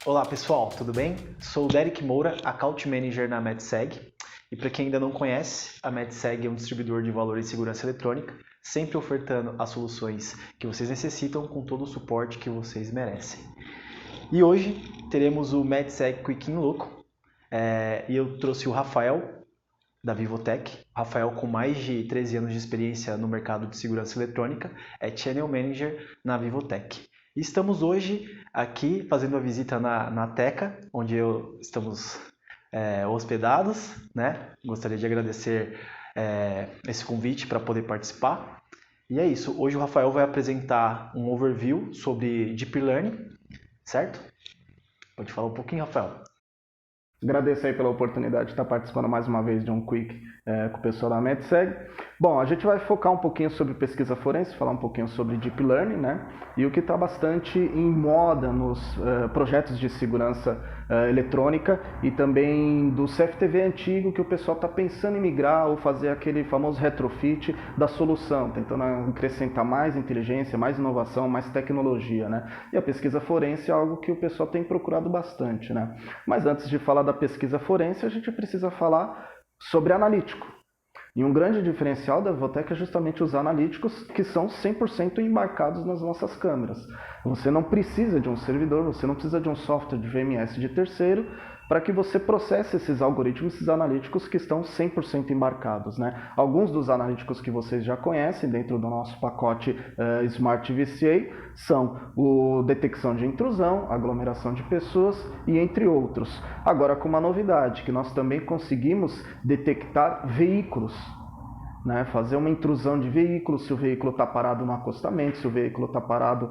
Olá pessoal, tudo bem? Sou o Derek Moura, Account Manager na MedSeg. E para quem ainda não conhece, a MedSeg é um distribuidor de valores e segurança eletrônica, sempre ofertando as soluções que vocês necessitam com todo o suporte que vocês merecem. E hoje teremos o MedSeg Quick in Loco, e eu trouxe o Rafael da Vivotech. Rafael, com mais de 13 anos de experiência no mercado de segurança eletrônica, é Channel Manager na Vivotech. E estamos hoje aqui fazendo a visita na Teca, onde estamos hospedados, né? Gostaria de agradecer esse convite para poder participar. E é isso, hoje o Rafael vai apresentar um overview sobre Deep Learning, certo? Pode falar um pouquinho, Rafael. Agradeço aí pela oportunidade de estar participando mais uma vez de um Quick com o pessoal da MedSeg. Bom, a gente vai focar um pouquinho sobre pesquisa forense, falar um pouquinho sobre Deep Learning, né? E o que está bastante em moda nos projetos de segurança eletrônica e também do CFTV antigo, que o pessoal está pensando em migrar ou fazer aquele famoso retrofit da solução, tentando acrescentar mais inteligência, mais inovação, mais tecnologia, né? E a pesquisa forense é algo que o pessoal tem procurado bastante, né? Mas antes de falar da pesquisa forense, a gente precisa falar sobre analítico. E um grande diferencial da Vivotech é justamente os analíticos que são 100% embarcados nas nossas câmeras. Você não precisa de um servidor, você não precisa de um software de VMS de terceiro para que você processe esses algoritmos, esses analíticos que estão 100% embarcados, né? Alguns dos analíticos que vocês já conhecem dentro do nosso pacote Smart VCA são o detecção de intrusão, aglomeração de pessoas e entre outros. Agora com uma novidade, que nós também conseguimos detectar veículos, né, fazer uma intrusão de veículo, se o veículo está parado no acostamento, se o veículo está parado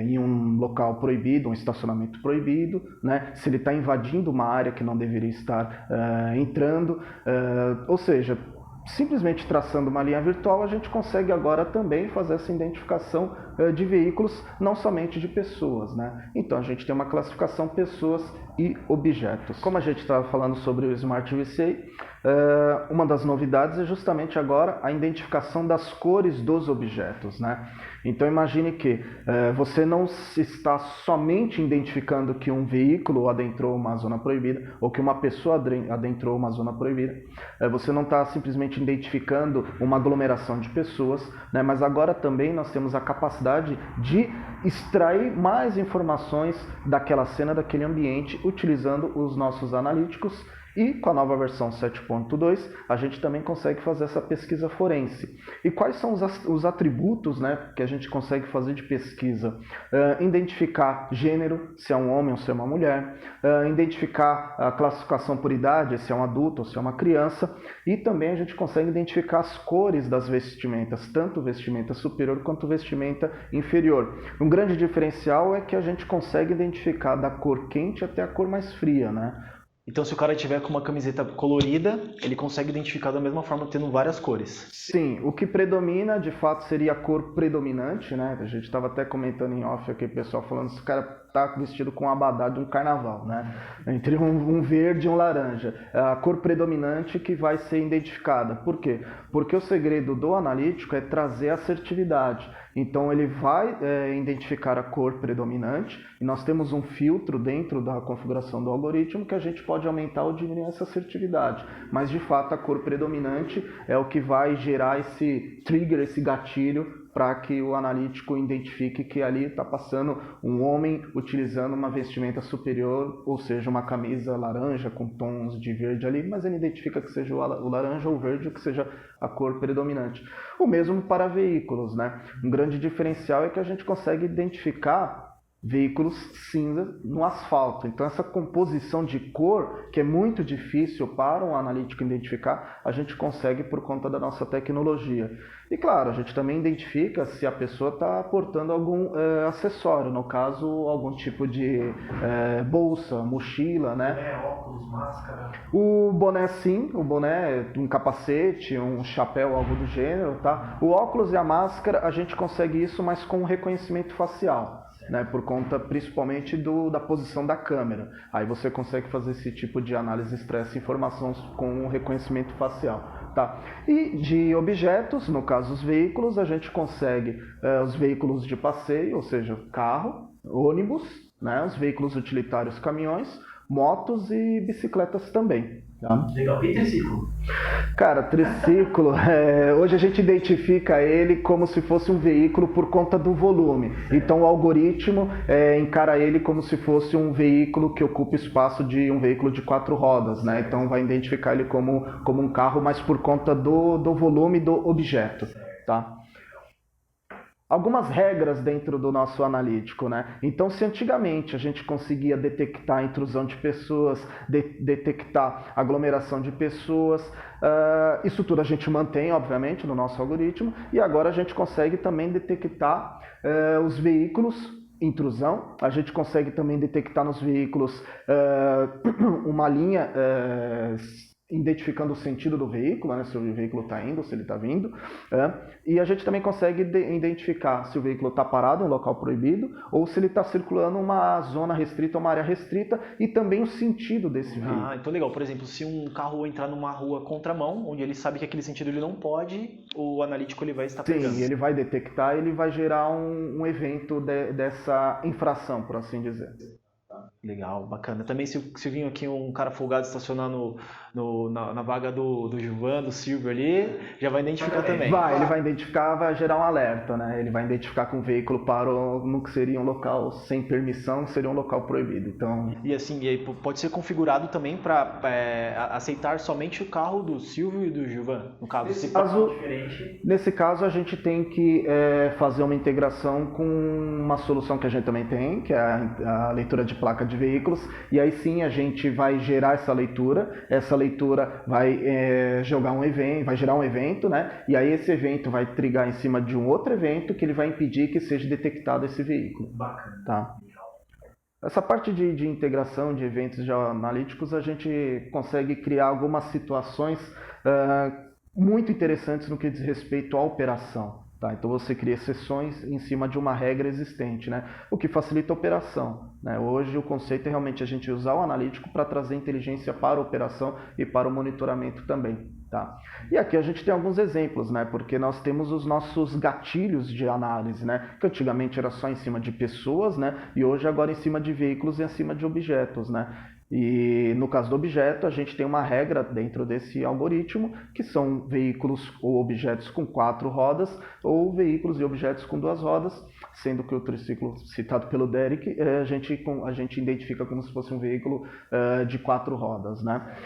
em um local proibido, um estacionamento proibido, né, se ele está invadindo uma área que não deveria estar entrando, ou seja, simplesmente traçando uma linha virtual, a gente consegue agora também fazer essa identificação de veículos, não somente de pessoas, né? Então a gente tem uma classificação pessoas e objetos. Como a gente estava falando sobre o Smart VCA, uma das novidades é justamente agora a identificação das cores dos objetos, né? Então imagine que você não está somente identificando que um veículo adentrou uma zona proibida ou que uma pessoa adentrou uma zona proibida. Você não está simplesmente identificando uma aglomeração de pessoas, né? Mas agora também nós temos a capacidade de extrair mais informações daquela cena, daquele ambiente, utilizando os nossos analíticos. E com a nova versão 7.2, a gente também consegue fazer essa pesquisa forense. E quais são os atributos, né, que a gente consegue fazer de pesquisa? Identificar gênero, se é um homem ou se é uma mulher. Identificar a classificação por idade, se é um adulto ou se é uma criança. E também a gente consegue identificar as cores das vestimentas, tanto vestimenta superior quanto vestimenta inferior. Um grande diferencial é que a gente consegue identificar da cor quente até a cor mais fria, né? Então, se o cara tiver com uma camiseta colorida, ele consegue identificar da mesma forma, tendo várias cores. Sim, o que predomina, de fato, seria a cor predominante, né? A gente estava até comentando em off aqui, o pessoal falando se o cara está vestido com um abadá de um carnaval, né? Entre um verde e um laranja. A cor predominante que vai ser identificada. Por quê? Porque o segredo do analítico é trazer assertividade. Então ele vai identificar a cor predominante e nós temos um filtro dentro da configuração do algoritmo que a gente pode aumentar ou diminuir essa assertividade. Mas de fato a cor predominante é o que vai gerar esse trigger, esse gatilho para que o analítico identifique que ali está passando um homem utilizando uma vestimenta superior, ou seja, uma camisa laranja com tons de verde ali, mas ele identifica que seja o laranja ou o verde, ou que seja a cor predominante. O mesmo para veículos, né? Um grande diferencial é que a gente consegue identificar veículos cinza no asfalto. Então essa composição de cor, que é muito difícil para um analítico identificar, a gente consegue por conta da nossa tecnologia. E claro, a gente também identifica se a pessoa está portando algum acessório, no caso algum tipo de bolsa, mochila, né? Óculos, máscara. O boné sim, o boné, um capacete, um chapéu, algo do gênero, tá? O óculos e a máscara, a gente consegue isso, mas com reconhecimento facial. Né, por conta principalmente da posição da câmera. Aí você consegue fazer esse tipo de análise, extrair informações com reconhecimento facial. Tá? E de objetos, no caso os veículos, a gente consegue os veículos de passeio, ou seja, carro, ônibus, né? Os veículos utilitários, caminhões, motos e bicicletas também. Tá? Legal. E triciclo? Cara, triciclo, hoje a gente identifica ele como se fosse um veículo por conta do volume. Então o algoritmo encara ele como se fosse um veículo que ocupa espaço de um veículo de 4 rodas, né? Então vai identificar ele como um carro, mas por conta do volume do objeto, tá? Algumas regras dentro do nosso analítico, né? Então, se antigamente a gente conseguia detectar a intrusão de pessoas, detectar aglomeração de pessoas, isso tudo a gente mantém, obviamente, no nosso algoritmo, e agora a gente consegue também detectar os veículos, intrusão, a gente consegue também detectar nos veículos uma linha identificando o sentido do veículo, né, se o veículo está indo, se ele está vindo, e a gente também consegue identificar se o veículo está parado em um local proibido ou se ele está circulando uma zona restrita, uma área restrita, e também o sentido desse veículo. Então legal. Por exemplo, se um carro entrar numa rua contramão, onde ele sabe que aquele sentido ele não pode, o analítico ele vai estar pegando. Sim, ele vai detectar, ele vai gerar um evento dessa infração, por assim dizer. Legal, bacana. Também se vir aqui um cara folgado estacionar na vaga do Gilvan, do Silvio ali, já vai identificar também. Ele vai identificar, vai gerar um alerta, né? Ele vai identificar que um veículo parou no que seria um local sem permissão, seria um local proibido. Então... E assim, pode ser configurado também para aceitar somente o carro do Silvio e do Gilvan, no caso. Nesse caso, a gente tem que fazer uma integração com uma solução que a gente também tem, que é a leitura de placa de veículos, e aí sim a gente vai gerar essa leitura vai vai gerar um evento, né? E aí esse evento vai trigar em cima de um outro evento que ele vai impedir que seja detectado esse veículo. Bacana. Tá? Essa parte de integração de eventos geoanalíticos, a gente consegue criar algumas situações muito interessantes no que diz respeito à operação. Tá, então você cria exceções em cima de uma regra existente, né? O que facilita a operação, né? Hoje o conceito é realmente a gente usar o analítico para trazer inteligência para a operação e para o monitoramento também. Tá? E aqui a gente tem alguns exemplos, né? Porque nós temos os nossos gatilhos de análise, né? Que antigamente era só em cima de pessoas, né? E hoje agora em cima de veículos e em cima de objetos, né? E no caso do objeto, a gente tem uma regra dentro desse algoritmo, que são veículos ou objetos com 4 rodas, ou veículos e objetos com 2 rodas, sendo que o triciclo citado pelo Derek, a gente identifica como se fosse um veículo de 4 rodas, né?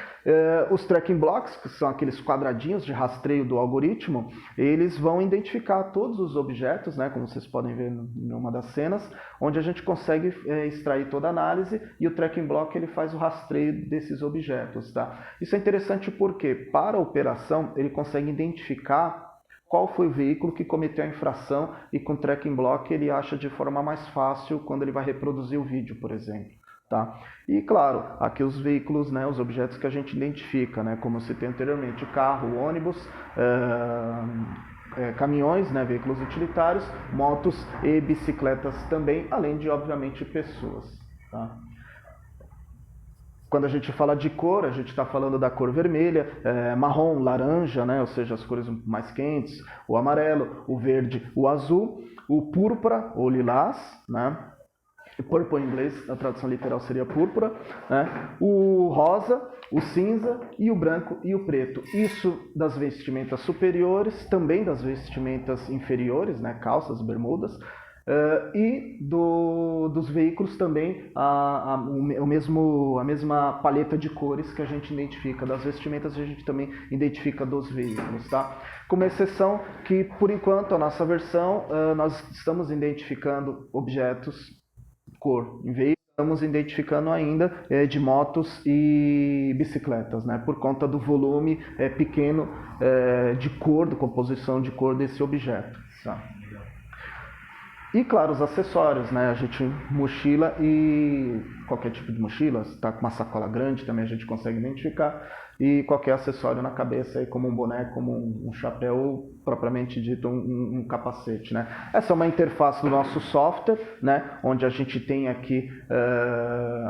Os tracking blocks, que são aqueles quadradinhos de rastreio do algoritmo, eles vão identificar todos os objetos, né, como vocês podem ver em uma das cenas, onde a gente consegue extrair toda a análise, e o tracking block ele faz o rastreio desses objetos. Tá? Isso é interessante porque, para a operação, ele consegue identificar qual foi o veículo que cometeu a infração, e com o tracking block ele acha de forma mais fácil quando ele vai reproduzir o vídeo, por exemplo. Tá? E claro, aqui os veículos, né, os objetos que a gente identifica, né, como eu citei anteriormente, carro, ônibus, caminhões, né, veículos utilitários, motos e bicicletas também, além de, obviamente, pessoas. Tá? Quando a gente fala de cor, a gente está falando da cor vermelha, marrom, laranja, né, ou seja, as cores mais quentes, o amarelo, o verde, o azul, o púrpura ou lilás, né? Purple em inglês, a tradução literal seria púrpura, né? O rosa, o cinza e o branco e o preto. Isso das vestimentas superiores, também das vestimentas inferiores, né? Calças, bermudas, e dos veículos também a mesma paleta de cores que a gente identifica das vestimentas, a gente também identifica dos veículos, tá? Com uma exceção que, por enquanto, a nossa versão, nós estamos identificando objetos cor em veículos, estamos identificando ainda de motos e bicicletas, né? Por conta do volume pequeno de cor, da composição de cor desse objeto. Tá? E claro, os acessórios, né? A gente mochila e qualquer tipo de mochila, se está com uma sacola grande também a gente consegue identificar, e qualquer acessório na cabeça, aí, como um boné, como um chapéu, propriamente dito um capacete, né? Essa é uma interface do nosso software, né? Onde a gente tem aqui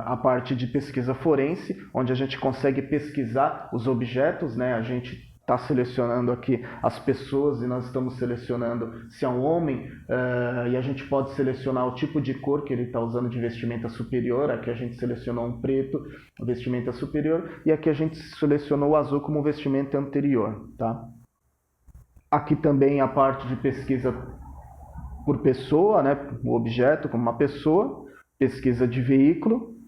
a parte de pesquisa forense, onde a gente consegue pesquisar os objetos, né? A gente está selecionando aqui as pessoas e nós estamos selecionando se é um homem, e a gente pode selecionar o tipo de cor que ele está usando de vestimenta superior. Aqui a gente selecionou um preto, vestimenta superior, e aqui a gente selecionou o azul como vestimenta anterior. Tá? Aqui também a parte de pesquisa por pessoa, né? O objeto como uma pessoa, pesquisa de veículo,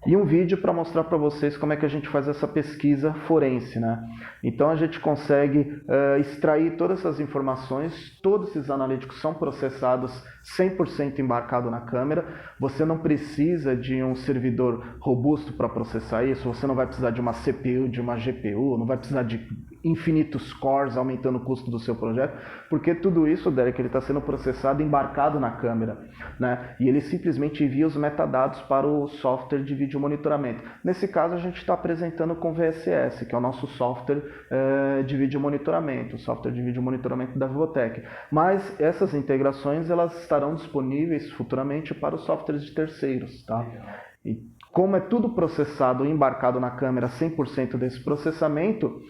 e um vídeo para mostrar para vocês como é que a gente faz essa pesquisa forense, né? Então a gente consegue extrair todas essas informações, todos esses analíticos são processados 100% embarcado na câmera. Você não precisa de um servidor robusto para processar isso, você não vai precisar de uma CPU, de uma GPU, não vai precisar de infinitos cores aumentando o custo do seu projeto, porque tudo isso, Derek, ele está sendo processado embarcado na câmera, né? E ele simplesmente envia os metadados para o software de vídeo monitoramento. Nesse caso a gente está apresentando com o VSS, que é o nosso software de vídeo monitoramento, o software de vídeo monitoramento da Vivotec. Mas essas integrações elas estarão disponíveis futuramente para os softwares de terceiros, tá? E como é tudo processado e embarcado na câmera, 100% desse processamento,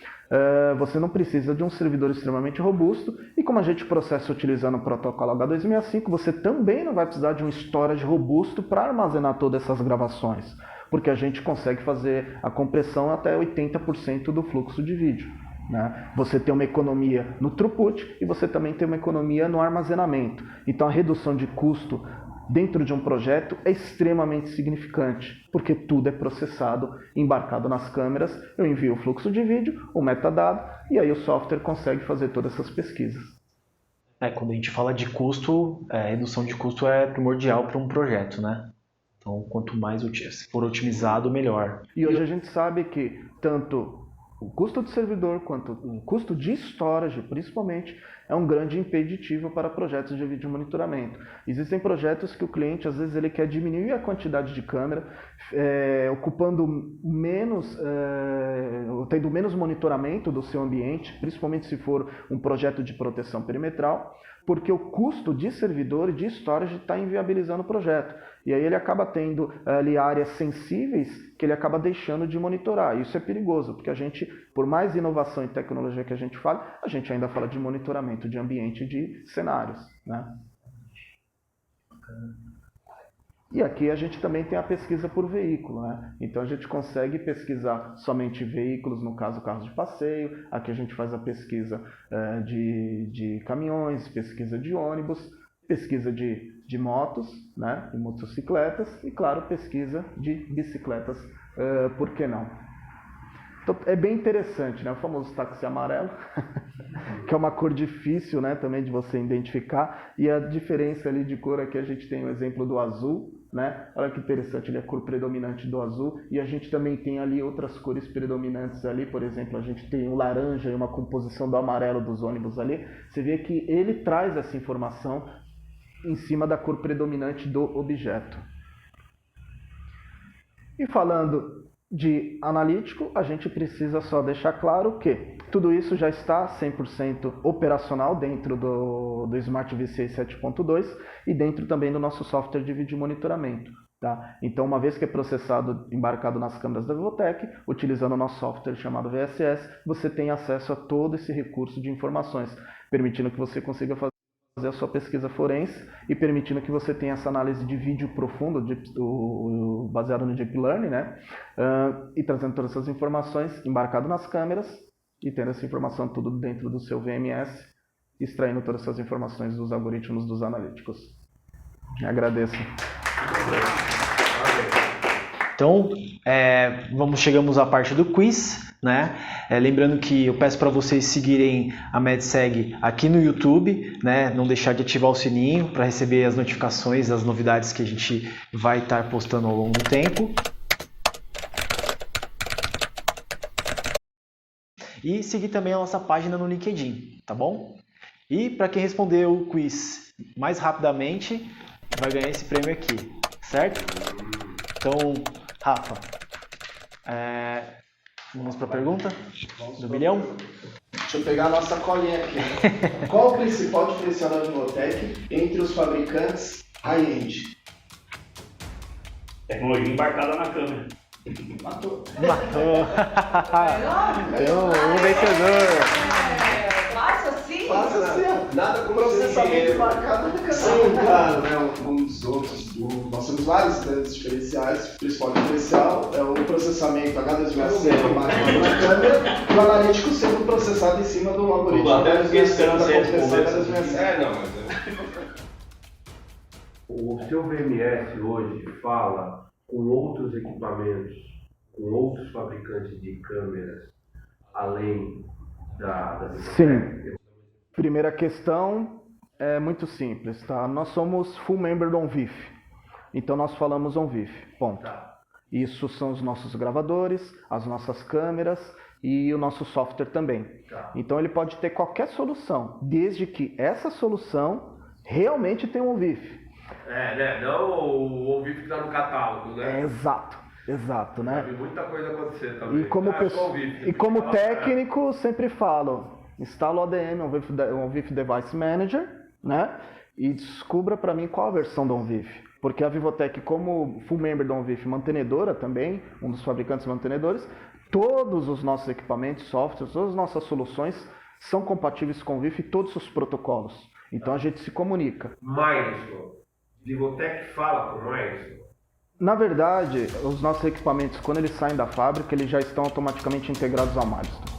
você não precisa de um servidor extremamente robusto, e como a gente processa utilizando o protocolo H265, você também não vai precisar de um storage robusto para armazenar todas essas gravações, porque a gente consegue fazer a compressão até 80% do fluxo de vídeo, né? Você tem uma economia no throughput e você também tem uma economia no armazenamento. Então a redução de custo dentro de um projeto é extremamente significante, porque tudo é processado, embarcado nas câmeras. Eu envio o fluxo de vídeo, o metadado, e aí o software consegue fazer todas essas pesquisas. Quando a gente fala de custo, redução de custo é primordial para um projeto, né? Então, quanto mais for otimizado, melhor. E hoje a gente sabe que tanto o custo do servidor quanto o custo de storage, principalmente, é um grande impeditivo para projetos de vídeo monitoramento. Existem projetos que o cliente, às vezes, ele quer diminuir a quantidade de câmera, ocupando menos, tendo menos monitoramento do seu ambiente, principalmente se for um projeto de proteção perimetral, porque o custo de servidor e de storage está inviabilizando o projeto. E aí ele acaba tendo ali áreas sensíveis que ele acaba deixando de monitorar. Isso é perigoso, porque a gente, por mais inovação e tecnologia que a gente fala, a gente ainda fala de monitoramento de ambiente e de cenários, né? E aqui a gente também tem a pesquisa por veículo, né? Então a gente consegue pesquisar somente veículos, no caso carros de passeio. Aqui a gente faz a pesquisa de caminhões, pesquisa de ônibus, pesquisa de motos, né? De motocicletas e, claro, pesquisa de bicicletas, por que não? Então, é bem interessante, né? O famoso táxi amarelo, que é uma cor difícil, né, também de você identificar. E a diferença ali de cor, aqui a gente tem o exemplo do azul, né? Olha que interessante, ele é a cor predominante do azul. E a gente também tem ali outras cores predominantes ali. Por exemplo, a gente tem o laranja e uma composição do amarelo dos ônibus ali. Você vê que ele traz essa informação em cima da cor predominante do objeto. E falando de analítico, a gente precisa só deixar claro que tudo isso já está 100% operacional dentro do Smart VCA 7.2 e dentro também do nosso software de vídeo monitoramento. Tá? Então, uma vez que é processado, embarcado nas câmeras da Vivotec, utilizando o nosso software chamado VSS, você tem acesso a todo esse recurso de informações, permitindo que você consiga fazer a sua pesquisa forense e permitindo que você tenha essa análise de vídeo profundo, baseado no Deep Learning, né? E trazendo todas essas informações embarcado nas câmeras e tendo essa informação tudo dentro do seu VMS, extraindo todas essas informações dos algoritmos dos analíticos. Agradeço. Então, chegamos à parte do quiz, né? Lembrando que eu peço para vocês seguirem a MedSeg aqui no YouTube, né? Não deixar de ativar o sininho para receber as notificações das novidades que a gente vai estar postando ao longo do tempo. E seguir também a nossa página no LinkedIn, tá bom? E para quem respondeu o quiz mais rapidamente, vai ganhar esse prêmio aqui, certo? Então, Rafa, vamos para a pergunta do milhão? Deixa eu pegar a nossa colinha aqui. Qual o principal diferencial da Vivotec entre os fabricantes high-end? Tecnologia embarcada na câmera. Matou. Tem um vencedor. Fácil assim? Fácil assim, ó. Nada como Processamento marcado no Sem canal. claro, né, um dos outros. Nós temos vários grandes diferenciais. O principal diferencial é o processamento H265 marcado na câmera e o analítico sendo processado em cima do algoritmo. Até porque esse cara da sempre computação conversa. H265. Não, mas... O seu VMS hoje fala com outros equipamentos, com outros fabricantes de câmeras, além da Sim. Primeira questão é muito simples, tá? Nós somos full member do OnVIF, então nós falamos OnVIF, ponto. Tá. Isso são os nossos gravadores, as nossas câmeras e o nosso software também. Tá. Então ele pode ter qualquer solução, desde que essa solução realmente tenha um OnVIF. Né? Não o ouvido que está no catálogo, né? Exato, né? Já vi muita coisa acontecer também. E como técnico, sempre falo, instala o ADM, o OnVIF Device Manager, né? E descubra para mim qual a versão do OnVIF. Porque a Vivotech, como full member do OnVIF, mantenedora também, um dos fabricantes mantenedores, todos os nossos equipamentos, softwares, todas as nossas soluções são compatíveis com o OnVIF e todos os protocolos. Então a gente se comunica. Milestone. Vivotech fala com Milestone. Na verdade, os nossos equipamentos, quando eles saem da fábrica, eles já estão automaticamente integrados ao Milestone.